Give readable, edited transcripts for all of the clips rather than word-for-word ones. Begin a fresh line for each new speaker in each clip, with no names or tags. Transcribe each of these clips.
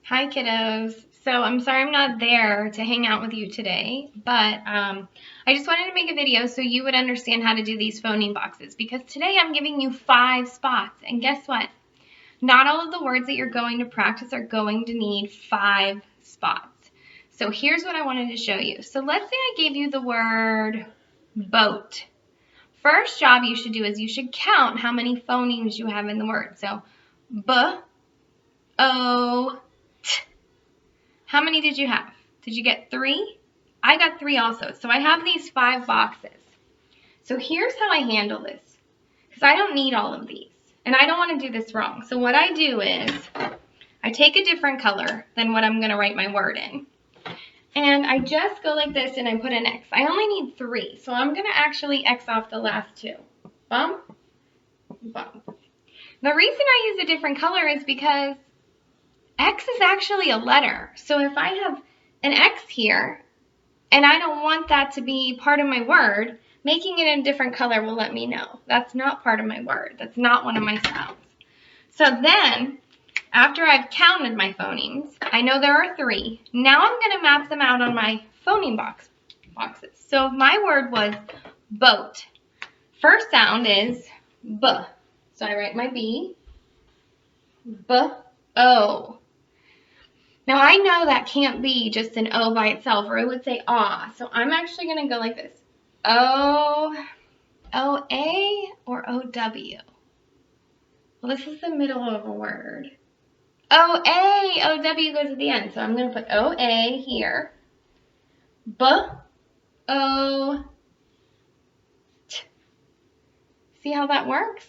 Hi kiddos. So I'm sorry I'm not there to hang out with you today, but I just wanted to make a video so you would understand how to do these phoneme boxes, because today I'm giving you 5 spots, and guess what? Not all of the words that you're going to practice are going to need 5 spots. So here's what I wanted to show you. So let's say I gave you the word boat. First job you should do is you should count how many phonemes you have in the word. So b, o, t. How many did you have? Did you get 3? I got 3 also. So I have these 5 boxes. So here's how I handle this, because I don't need all of these, and I don't want to do this wrong. So what I do is I take a different color than what I'm going to write my word in, and I just go like this and I put an X. I only need 3, so I'm going to actually X off the last 2. Bump, bump. The reason I use a different color is because X is actually a letter. So if I have an X here and I don't want that to be part of my word, making it in a different color will let me know that's not part of my word. That's not one of my sounds. So then, after I've counted my phonemes, I know there are 3. Now I'm going to map them out on my phoneme boxes. So if my word was boat, first sound is B. So I write my B, B-O. Now I know that can't be just an O by itself, or it would say ah. So I'm actually going to go like this. O, O-A, or O-W? Well, this is the middle of a word. O-A, O-W goes at the end. So I'm going to put O-A here. B-O-T. See how that works?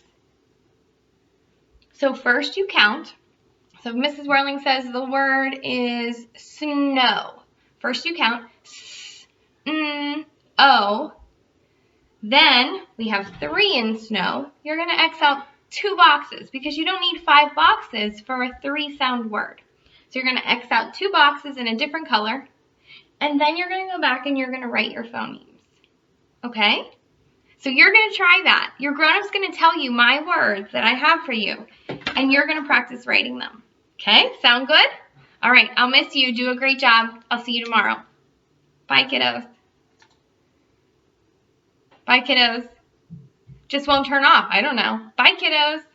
So first you count. So if Mrs. Whirling says the word is snow, first you count S-N-O. Then we have 3 in snow. You're going to X out 2 boxes because you don't need 5 boxes for a 3-sound word. So you're going to X out 2 boxes in a different color, and then you're going to go back and you're going to write your phonemes. Okay? So you're going to try that. Your grown-up's going to tell you my words that I have for you, and you're going to practice writing them. Okay? Sound good? All right. I'll miss you. Do a great job. I'll see you tomorrow. Bye, kiddos. Bye, kiddos. Just won't turn off. I don't know. Bye, kiddos.